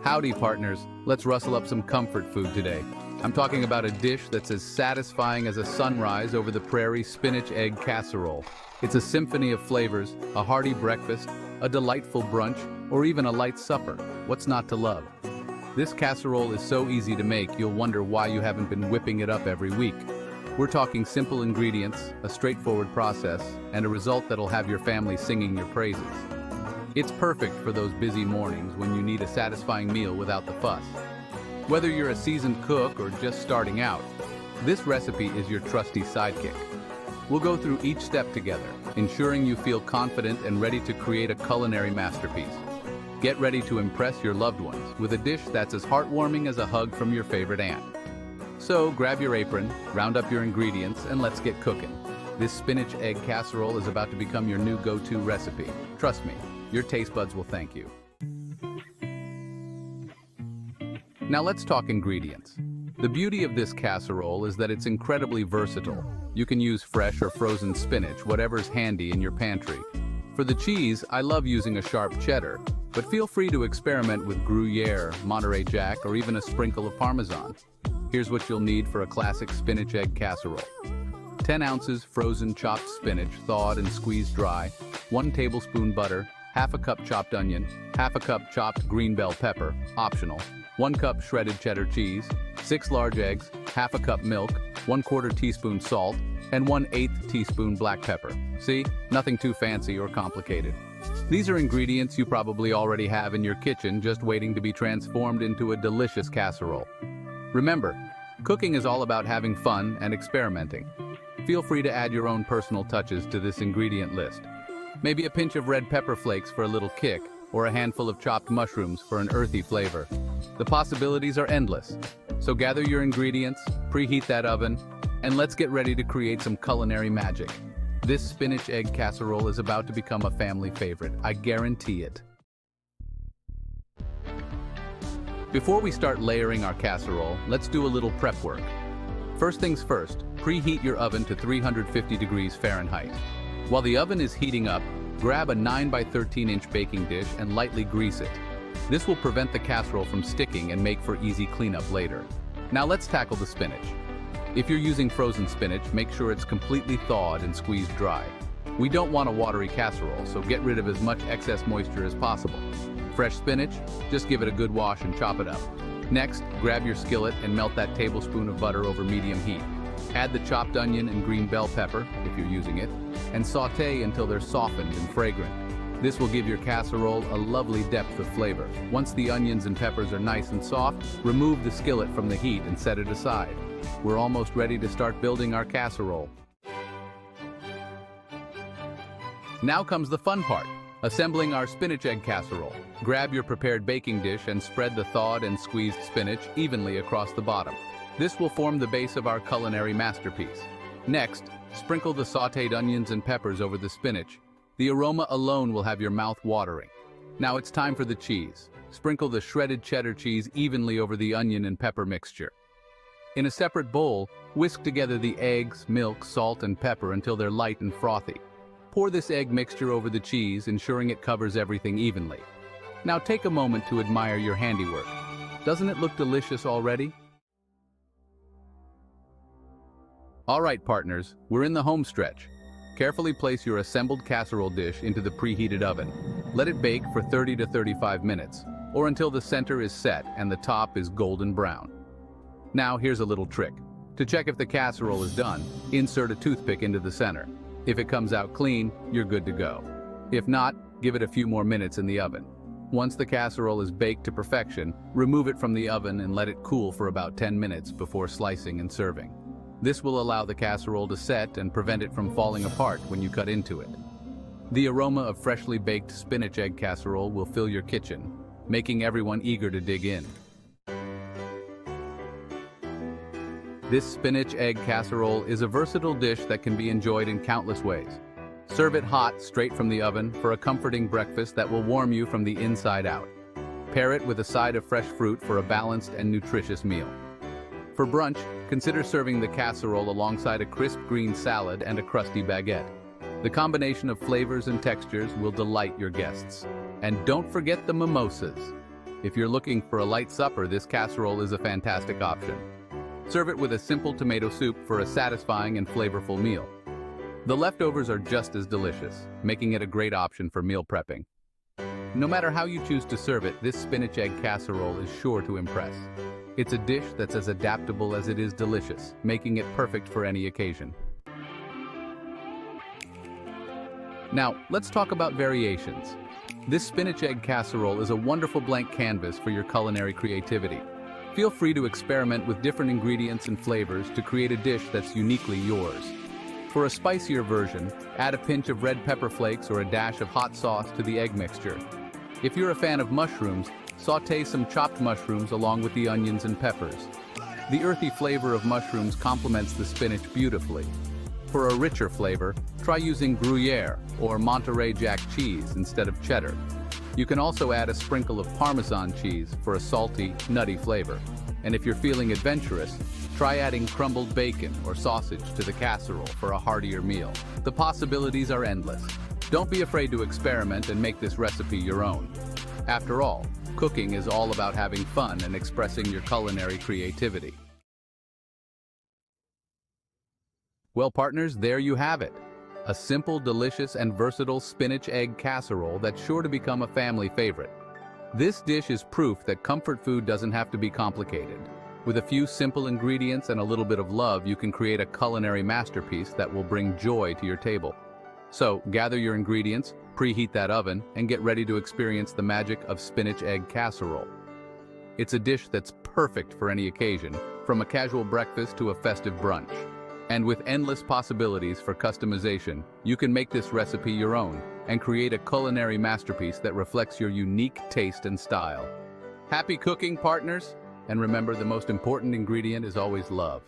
Howdy, partners. Let's rustle up some comfort food today. I'm talking about a dish that's as satisfying as a sunrise over the prairie: spinach egg casserole. It's a symphony of flavors, a hearty breakfast, a delightful brunch, or even a light supper. What's not to love? This casserole is so easy to make, you'll wonder why you haven't been whipping it up every week. We're talking simple ingredients, a straightforward process, and a result that'll have your family singing your praises. It's perfect for those busy mornings when you need a satisfying meal without the fuss. Whether you're a seasoned cook or just starting out, this recipe is your trusty sidekick. We'll go through each step together, ensuring you feel confident and ready to create a culinary masterpiece. Get ready to impress your loved ones with a dish that's as heartwarming as a hug from your favorite aunt. So grab your apron, round up your ingredients, and let's get cooking. This spinach egg casserole is about to become your new go-to recipe. Trust me, your taste buds will thank you. Now let's talk ingredients. The beauty of this casserole is that it's incredibly versatile. You can use fresh or frozen spinach, whatever's handy in your pantry. For the cheese, I love using a sharp cheddar, but feel free to experiment with Gruyere, Monterey Jack, or even a sprinkle of Parmesan. Here's what you'll need for a classic spinach egg casserole. 10 ounces frozen chopped spinach, thawed and squeezed dry, 1 tablespoon butter, half a cup chopped onion, half a cup chopped green bell pepper, optional, 1 cup shredded cheddar cheese, 6 large eggs, half a cup milk, 1/4 teaspoon salt, and 1/8 teaspoon black pepper. See, nothing too fancy or complicated. These are ingredients you probably already have in your kitchen, just waiting to be transformed into a delicious casserole. Remember, cooking is all about having fun and experimenting. Feel free to add your own personal touches to this ingredient list. Maybe a pinch of red pepper flakes for a little kick, or a handful of chopped mushrooms for an earthy flavor. The possibilities are endless. So gather your ingredients, preheat that oven, and let's get ready to create some culinary magic. This spinach egg casserole is about to become a family favorite, I guarantee it. Before we start layering our casserole, let's do a little prep work. First things first, preheat your oven to 350 degrees Fahrenheit. While the oven is heating up, grab a 9 by 13 inch baking dish and lightly grease it. This will prevent the casserole from sticking and make for easy cleanup later. Now let's tackle the spinach. If you're using frozen spinach, make sure it's completely thawed and squeezed dry. We don't want a watery casserole, so get rid of as much excess moisture as possible. Fresh spinach, just give it a good wash and chop it up. Next, grab your skillet and melt that tablespoon of butter over medium heat. Add the chopped onion and green bell pepper, if you're using it, and sauté until they're softened and fragrant. This will give your casserole a lovely depth of flavor. Once the onions and peppers are nice and soft, remove the skillet from the heat and set it aside. We're almost ready to start building our casserole. Now comes the fun part, assembling our spinach egg casserole. Grab your prepared baking dish and spread the thawed and squeezed spinach evenly across the bottom. This will form the base of our culinary masterpiece. Next, sprinkle the sautéed onions and peppers over the spinach. The aroma alone will have your mouth watering. Now it's time for the cheese. Sprinkle the shredded cheddar cheese evenly over the onion and pepper mixture. In a separate bowl, whisk together the eggs, milk, salt, and pepper until they're light and frothy. Pour this egg mixture over the cheese, ensuring it covers everything evenly. Now take a moment to admire your handiwork. Doesn't it look delicious already? All right, partners, we're in the home stretch. Carefully place your assembled casserole dish into the preheated oven. Let it bake for 30 to 35 minutes, or until the center is set and the top is golden brown. Now here's a little trick. To check if the casserole is done, insert a toothpick into the center. If it comes out clean, you're good to go. If not, give it a few more minutes in the oven. Once the casserole is baked to perfection, remove it from the oven and let it cool for about 10 minutes before slicing and serving. This will allow the casserole to set and prevent it from falling apart when you cut into it. The aroma of freshly baked spinach egg casserole will fill your kitchen, making everyone eager to dig in. This spinach egg casserole is a versatile dish that can be enjoyed in countless ways. Serve it hot, straight from the oven, for a comforting breakfast that will warm you from the inside out. Pair it with a side of fresh fruit for a balanced and nutritious meal. For brunch, consider serving the casserole alongside a crisp green salad and a crusty baguette. The combination of flavors and textures will delight your guests. And don't forget the mimosas. If you're looking for a light supper, this casserole is a fantastic option. Serve it with a simple tomato soup for a satisfying and flavorful meal. The leftovers are just as delicious, making it a great option for meal prepping. No matter how you choose to serve it, this spinach egg casserole is sure to impress. It's a dish that's as adaptable as it is delicious, making it perfect for any occasion. Now, let's talk about variations. This spinach egg casserole is a wonderful blank canvas for your culinary creativity. Feel free to experiment with different ingredients and flavors to create a dish that's uniquely yours. For a spicier version, add a pinch of red pepper flakes or a dash of hot sauce to the egg mixture. If you're a fan of mushrooms, sauté some chopped mushrooms along with the onions and peppers. The earthy flavor of mushrooms complements the spinach beautifully. For a richer flavor, try using Gruyere or Monterey Jack cheese instead of cheddar. You can also add a sprinkle of Parmesan cheese for a salty, nutty flavor. And if you're feeling adventurous, try adding crumbled bacon or sausage to the casserole for a heartier meal. The possibilities are endless. Don't be afraid to experiment and make this recipe your own. After all, cooking is all about having fun and expressing your culinary creativity. Well, partners, there you have it. A simple, delicious, and versatile spinach egg casserole that's sure to become a family favorite. This dish is proof that comfort food doesn't have to be complicated. With a few simple ingredients and a little bit of love, you can create a culinary masterpiece that will bring joy to your table. So, gather your ingredients, preheat that oven, and get ready to experience the magic of spinach egg casserole. It's a dish that's perfect for any occasion, from a casual breakfast to a festive brunch. And with endless possibilities for customization, you can make this recipe your own and create a culinary masterpiece that reflects your unique taste and style. Happy cooking, partners! And remember, the most important ingredient is always love.